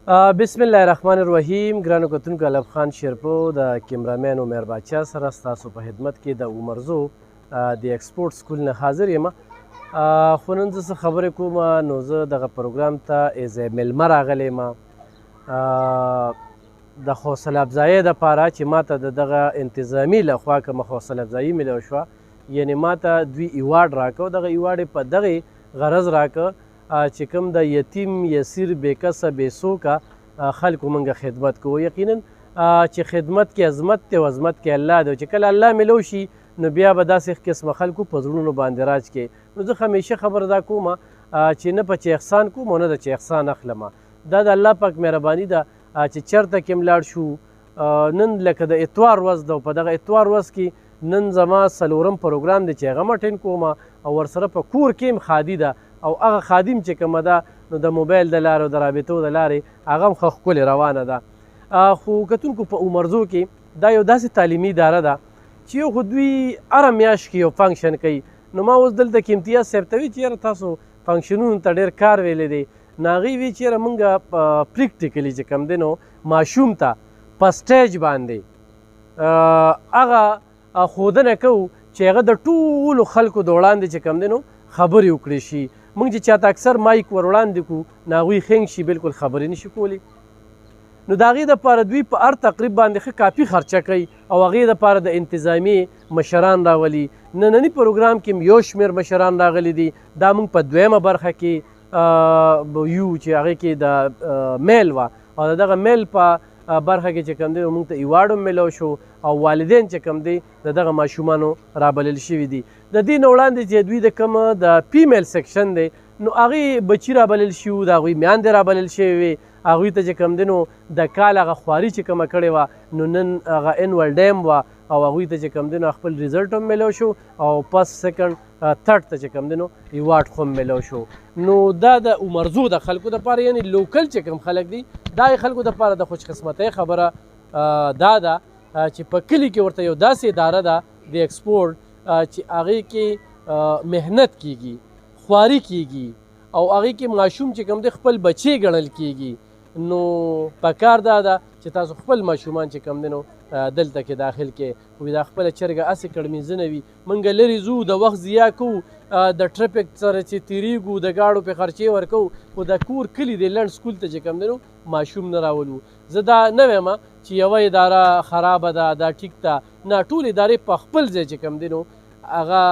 بسم الله الرحمن الرحیم. ګرانو کتونکو، علب خان شیرپو د کیمرامین عمر باچا سره ستاسو په خدمت کې د عمرزو د ایکسپورټ سکول نه حاضر یم. خو نن زه څه خبرې کوم، نو زه دغه پروګرام ته ایز میلمه راغلی یم د حوصله افزایۍ دپاره چې ماته د دغه انتظامي لخوا کومه حوصله افزایي میلو شوه، یعنې ماته دوی ایوارډ راکړه. دغه ایوارډ یې په دغې غرض راکړه چې کوم د یتیم یسیر بېکسه بېڅوکه خلکو موږ خدمت کوو. یقینا چې خدمت کې عظمت دی او عظمت کې الله دی. چې کله الله میلو شي نو بیا به داسې قسمه خلکو په زړونو باندې راج کوي. نو زه همیشه خبر دا کوم چې نه په چا احسان کوم او نه د چا احسان اخلم. دا د الله پاک مهرباني ده چې چېرته کې هم لاړ شو. نن لکه د اتوار ورځ ده او په دغه اتوار ورځ کې نن زما څلورم پروګرام دی چې هغه م اټینډ کوم او ورسره په کور کې هم خادي ده او هغه خادم چې کومه ده نو د موبایل د لارې او د رابطو د لارې هغه هم ښه ښکلې روانه ده. خو کتونکو په عمرزو کې دا یو داسې تعلیمي اداره ده چې یو خو دوی هره میاشت کې یو فنکشن کوي. نو ما اوس دلته کې امتیاز صاحب ته وي چې یاره تاسو فنکشنونو ته ډېر کار ویلی دی. نو هغوی وي چې یاره مونږ پریکټیکلي چې کوم دی نو ماشوم ته په سټیج باندې هغه ښودنه کوو چې هغه د ټولو خلکو د وړاندې چې کوم دی نو خبرې وکړې شي. موږ چې چاته اکثر مایک ور وړاندې کړو نو هغوی خنګ شي، بلکل خبرې نشي کولی. نو د هغې دپاره دوی په هر تقریب باندې ښه کافي خرچه کوي او هغې دپاره د انتظامي مشران راولي. ننني پروګرام کې یو شمېر مشران راغلي دي. دا موږ په دویمه برخه کې یو چې هغې کې د میل وه او د دغه میل په برخه کې چې کوم دی موږ ته ایوارډ هم میلو شو او والدین چې کوم دی د دغه ماشومانو رابلل شوي دي. د دې نه وړاندې چې دوی د کومه د فیمیل سیکشن دی نو هغې بچي رابلل شي وو، د هغوی میاندې رابلل شوې وې. هغوی ته چې کوم دی نو د کال هغه خواري چې کومه کړې وه نو نن هغه انول ډیم وه او هغوی ته چې کوم دی نو خپل ریزلټ هم میلو شو او فسټ سیکنډ تھرډ ته چې کوم دی نو ایوارډ خو هم میلو شو. نو دا د عمرزو د خلکو دپاره یعنې لوکل چې کوم خلک دي دا یې خلکو دپاره د خوش قسمتۍ خبره دا ده چې په کلي کې ورته یو داسې اداره ده د ایکسپورټ چې هغې کې محنت کیږي، خواري کیږي او هغې کې ماشوم چې کوم دی خپل بچی ګڼل کیږي. نو پکار دا ده چې تاسو خپل ماشومان چې کوم دی نو دلته کې داخل کې وي. دا خپله چرګه هسې کړمینځنه وي. موږ لرې ځو، د وخت ضیا کوو، د ټرفک سره چې تیریږو، د ګاډو پې خرچې ورکوو، خو د کور کلي د لنډ سکول ته چې کوم دی نو ماشوم نه راولو. زه دا نه وایم چې یوه اداره خرابه ده، دا ټیک ده، نه، ټول ادارې په خپل ځای چې کوم دی نو هغه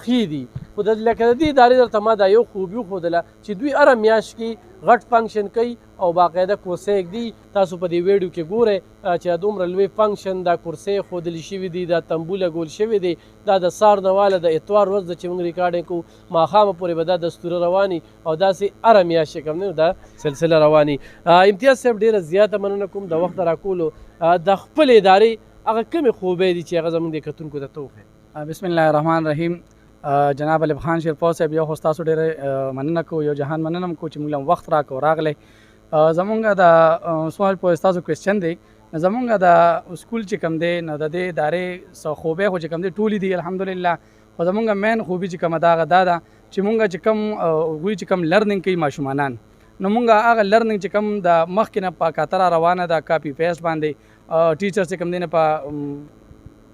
ښې دي. خو لکه د دې ادارې درته ما دا یو خوبي وښودله چې دوی هره میاشت کې غټ فنکشن کوي او باقاعده کورسۍ ږدي. تاسو په دې ویډیو کې ګورئ چې دومره لوی فنکشن، دا کورسۍ ښودلې شوي دي، دا تنبو لګول شوي دي. دا د سهار نه واله د اتوار ورځ ده چې موږ ریکارډینګ کوو، ماښامه پورې به دا دستوره رواني او داسې هره میاشت چې کوم دی نو دا سلسله رواني. امتیاز صاحب ډېره زیاته مننه کوم د وخت راکولو. د خپلې ادارې هغه کومې خوبۍ دي چې هغه زموږ د کتونکو ته ته وښایې. بسم الله الرحمن الرحیم. جناب علب خان شیرپو صاحب، یو خو ستاسو ډېره مننه کوو، یو جهان مننه هم کوو چې موږ له وخت راکړو راغلی. زمونږ د سوال په ستاسو کوېسچن دی، زمونږ د سکول چې کوم دی نو د دې ادارې څه خوبۍ خو چې کوم دی ټولې دي الحمدلله. خو زمونږ مین خوبي چې کومه دا ده چې مونږ چې کوم هغوی چې کوم لرننګ کوي ماشومانان، نو مونږ هغه لرننګ چې کوم د مخکې نه په کاتره روانه ده کاپي پیسټ باندې ټیچر چې کوم دی نه په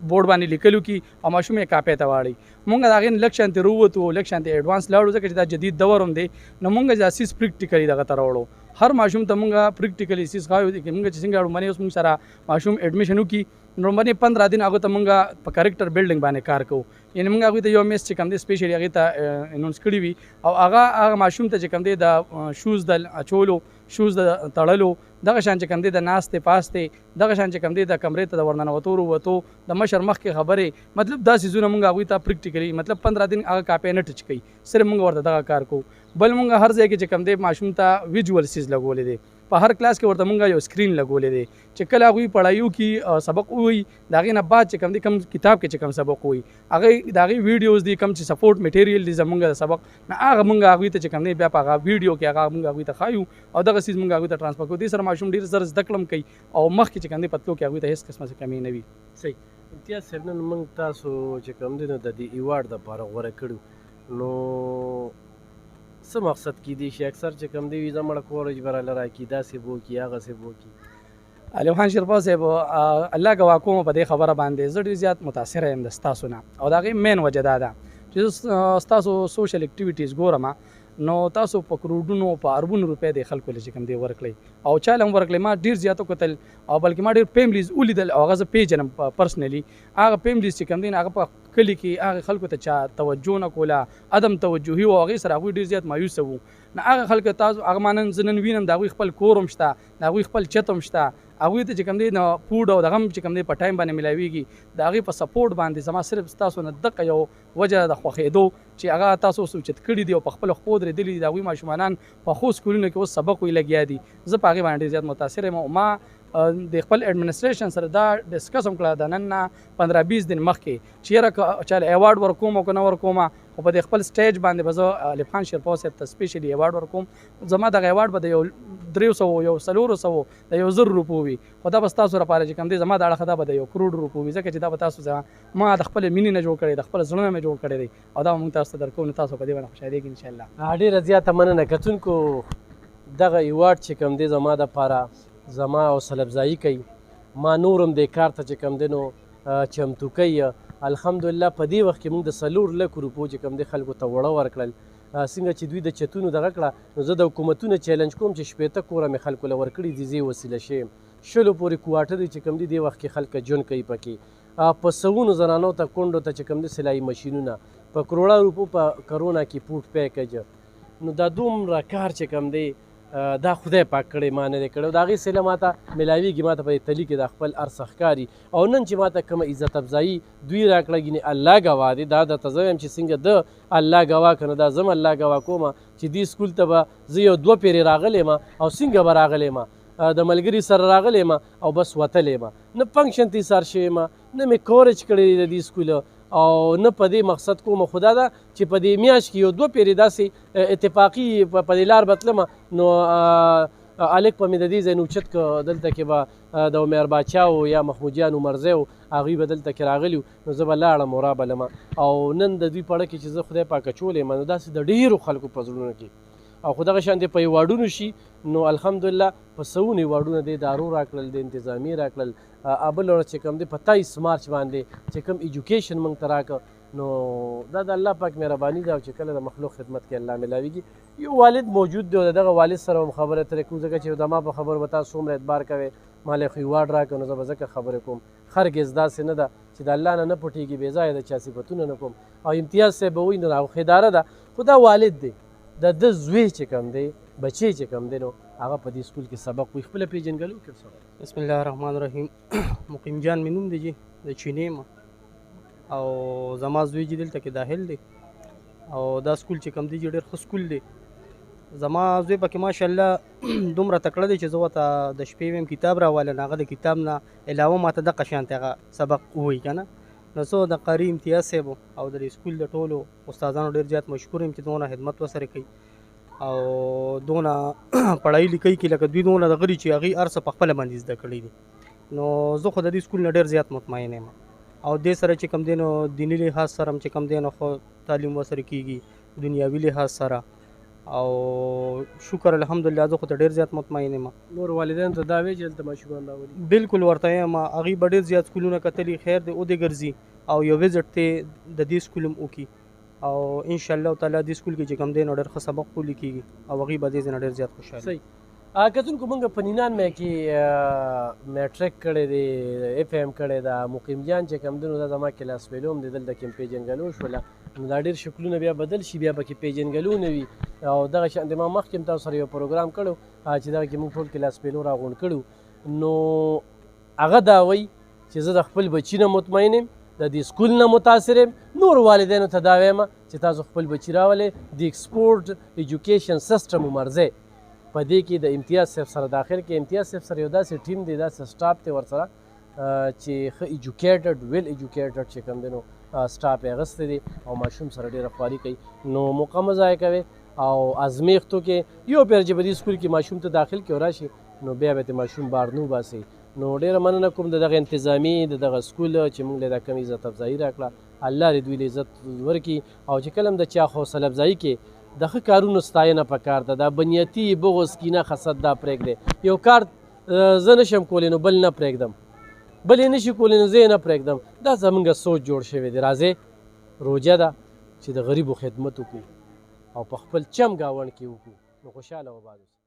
بورډ باندې لیکلو کی او ماشوم یې کاپی ته واړي. مونږ د هغې نه لږ شانتې راووتو، لږ شانتې ایډوانس لاړو ځکه چې دا جدید دور هم دی. نو مونږ دا سیز پریکټیکلي دغه ته راوړو. هر ماشوم ته مونږ پریکټیکلي سیز ښایو چې مونږ چې څنګه لومړنۍ اوس مونږ سره ماشوم ایډمیشن وکړي، لومړنۍ 15 دن هغه ته مونږ په کریکټر بلډینګ باندې کار کوو. یعنې مونږ هغوی ته یو میس چې کوم دی سپیشلي هغې ته اناونس کړي وي او هغه ماشوم ته چې کوم دی د شوز د اچولو، شوز د تړلو، دغه شان چې کوم دی د ناستې پاستې، دغه شان چې کوم دی د کمرې ته د ورننوتو وروتو، د مشر مخکې خبرې، مطلب دا څیزونه مونږ هغوی ته پریکټیکلي مطلب 15 دن هغه کاپی نه ټچ کوي، صرف مونږ ورته دغه کار کوو. بل مونږ هر ځای کې چې کوم دی ماشوم ته ویجوال سیز لګولی دی. په هر کلاس کې ورته مونږ یو سکرین لګولی دی چې کله هغوی پړایو کې سبق ووایي، د هغې نه بعد چې کوم دی کوم کتاب کې چې کوم سبق ووایي هغې د هغې ویډیوز دي، کوم چې سپورټ میټیریل دي زمونږ د سبق نه، هغه مونږ هغوی ته چې کوم دی بیا په هغه ویډیو کې هغه مونږ هغوی ته ښایو او دغه څیز مونږ هغوی ته ټرانسفر کوو. دې سره ماشوم ډېر زر زده کړه هم کوي او مخکې چې کوم دی په تلو کې هغوی ته هېڅ قسمه څه کمي نه وي. صحیح. امتیاز صاحب، نن موږ تاسو چې کوم دی نو د دې ایوارډ دپاره غوره کړو، نو څه مقصد کیدی شي اکثر چې کوم دی وي زه مړه کورج به راله راکړي داسې به وکړي هغسې به وکړي علي خان شیرپا صاحب الله ګواه کوم په دې خبره باندې زه ډېر زیات متاثره یم د ستاسو نه او د هغې مین وجه دا ده چې ستاسو سوشل اکټیویټیز ګورم نو تاسو په کروڑونو په اربونو روپۍ د خلکو له چې کوم دی ورکړئ او چاله هم ورکړئ ما ډېر زیات وکتل او بلکې ما ډېر فیملیز ولیدل او هغه زه پیژنم پرسنلي هغه فیملیز چې کوم دی هغه په کلي کې هغه خلکو ته چا توجه نه کوله عدم توجهي و هغې سره هغوی ډېر زیات مایوسه وو نو هغه خلکو تاسو هغه ما نن زه نن وینم د هغوی خپل کور هم شته د هغوی خپل چت هم شته هغوی ته چې کوم دی نو فوډ او دغه هم چې کوم دی په ټایم باندې ملاویږي د هغې په سپورټ باندې زما صرف ستاسو نه دغه یو وجه د خوښېدو چې هغه تاسو اوس اوچت کړي دي او په خپلو خپو درېدلي دي د هغوی ماشومانان په ښو سکولونو کې اوس سبق ویي لګیا دي زه په هغې باندې ډېر زیات متاثر یم او ما د خپل ایڈمنسټریشن سره دا ډسکس هم کړه د نن نه 15-20 دن مخکې چې یاره چاله ایوارډ ورکوم او که نه ورکوم خو په د خپل سټیج باندې به زه علي خان شیرپا صاحب ته سپیشلي ایوارډ ورکوم زما دغه ایوارډ به د یو 300 یو 400 د یو 1000 روپو وي خو دا به ستاسو لپاره چې کوم دی زما د اړخه دا به د 1 کروڑ روپو وي ځکه چې دا به تاسو ما د خپل مینې نه جوړ کړی د خپل زړه نه مې جوړ کړی دی او دا به موږ تاسو ته درکوو نو تاسو په دې باندې خوشحالېږئ انشاءالله ډېره زیاته مننه کتونکو دغه ایوارډ چې کوم دی زما دپاره زما حوصله افزایي کوي ما نور هم دې کار ته چې کوم دی نو چمتو کوي الحمدلله په دې وخت کې موږ د 4 لکو روپو چې کوم دی خلکو ته وړه ورکړل څنګه چې دوی د چتونو دغه کړه نو زه د حکومتونو چیلنج کوم چې 15 کوره مې خلکو له ورکړي دي زه وسیله شیم 10 پورې کوارټرې چې کوم دي دې وخت کې خلک ژوند کوي پکې په سوونو زنانو ته کونډو ته چې کوم دي سلایي ماشینونه په کروڑه روپو په کرونا کې پوټ پیکج نو دا دومره کار چې کوم دی دا خدای پاک کړی ما نه دی کړی د هغې سیله ماته میلاویږي ماته په دې تلي کې د خپل هر څه ښکاري او نن چې ماته کومه عزت افزایي دوی راکړه ګینې الله ګواه دی دا درته زه وایم چې څنګه د الله ګواه که نه دا زه هم الله ګواه کوم چې دې سکول ته به زه یو 2 پیرې راغلی یم او څنګه به راغلی یم د ملګري سره راغلی یم او بس وتلی یم نه فنکشن ته ایثار شوی یم نه مې کورج کړی دی د دې سکول او نه په دې مقصد کوم خدا ده چې په دې میاشت کې یو 2 پیرې داسې اتفاقي په دې لار بتلم نو الک په مې د دې ځای نه اوچت که دلته کې به د عمر باچا و یا محمود جان عمرزی و هغوی به دلته کې راغلي نو زه به لاړم او رابلم او نن د دوی په اړه کې چې زه خدای پاک اچولی یم نو داسې د ډېرو خلکو په زړونو کې او خو دغه شان دی په ایوارډونو شي نو الحمدلله په سوونو ایوارډونه دی دارو راکړل د انتظامي راکړل بل ورځ چې کوم دی په 23 مارچ باندې چې کوم ایجوکیشن موږ ته راکړه نو دا د الله پاک مهرباني ده او چې کله د مخلوق خدمت کې الله میلاویږي یو والد موجود دی او د دغه والد سره هم خبرې اترې کوو ځکه چې د ما په خبرو به تاسو څومره اعتبار کوئ ما له خو ایوارډ راکړه نو زه به ځکه خبرې کوم هرګز داسې نه ده چې د الله نه پټېږي بې ځایه د چا صفتونه نه کوم او امتیاز صاحب به وایي نو هغه اداره ده خو دا والد دی د زوی چې کوم دی بچی چې کوم دی نو هغه په دې سکول کې سبق وایي خپله پېژنګلو کې بسم الله الرحمن الرحیم مقیم جان مې نوم دی جی د چینې یم او زما زوی چې دلته کې داخل دی او دا سکول چې کوم دی چې ډېر ښه سکول دی زما زوی پکې ماشاءالله دومره تکړه دی چې زه ورته د شپې ویم کتاب راواله هغه د کتاب نه علاوه ماته دغه شانتې هغه سبق ووایي که نه نو زه د قاري امتیاز صاحب او د سکول د ټولو استادانو ډېر زیات مشکور یم چې دونه خدمت ورسره کوي او دونه پړهایي لیکئ کې لکه دوی دونه دغه دي چې هغوی هر څه په خپله باندې زده کړي دي نو زه خو د دې سکول نه ډېر زیات مطمئن یم او دې سره چې کوم دی نو دیني لحاظ سره هم چې کوم دی نو خو تعلیم ورسره کېږي دنیاوي لحاظ سره او شکر الحمدلله زه خو ته ډېر زیات مطمئن یم نور والدینو ته دا وایي چې هلته ماشومان راولي بالکل ورته یم هغوی به ډېر زیات سکولونه کتلي خیر دی ودې ګرځي او یو وزټ ته د دې سکول هم وکړي او انشاءالله تعالی دې سکول کې چې کوم دی نو ډېر ښه سبق ولیکي کېږي او هغوی به دې ځای نه ډېر زیات خوشحاله صحیح کتونکو موږ په 99 کې میټرک کړی دی اف ایم کړی ده مقیم جان چې کوم دی نو دا زما کلاس فیلو هم دی دلته کې هم پېژنګلو شوله نو دا ډېر شکلونه بیا بدل شي بیا پکې پېژنګلو نه وي او دغه شان د ما مخکې هم تاسو سره یو پروګرام کړی چې دغه کې موږ ټول کلاس فیلو راغونډ کړو نو هغه دا وایي چې زه د خپل بچي نه مطمئن یم د دې سکول نه متاثر یم نور والدینو ته دا وایم چې تاسو خپل بچي راولئ د ایکسپورټ ایجوکیشن سیسټم عمرزی په دې کې د امتیاز صاحب سره داخل کې امتیاز صاحب سره یو داسې ټیم دی داسې سټاف دی ورسره چې ښه ایجوکیټډ ویل ایجوکیټډ چې کوم دی نو سټاف یې اغوستی دی او ماشوم سره ډېره خواري کوي نو موقع مه ضایع کوئ او ازمیښتو کې یو پیر چې په دې سکول کې ماشوم ته داخل کې راشي نو بیا به ترې ماشوم بار نه وباسئ نو ډېره مننه کوم د دغه انتظامي د دغه سکول چې موږ له دا کم عزت افزایي راکړه الله دې دوی له عزت ورکړي او چې کله هم د چا حوصله افزایي کې د ښه کارونو ستاینه پکار ده. دا بنیتي بغض کینه حسد دا پرېږدئ. یو کار زه نشم کولی نو بل نه پرېږدم، بل یې نشي کولی نو زه یې نه پرېږدم. دا زمونږ سوچ جوړ شوی دی. راځئ روژه ده چې د غریبو خدمت وکړو او په خپل چم ګاونډ کې وکړو نو خوشحاله وباد اوسو.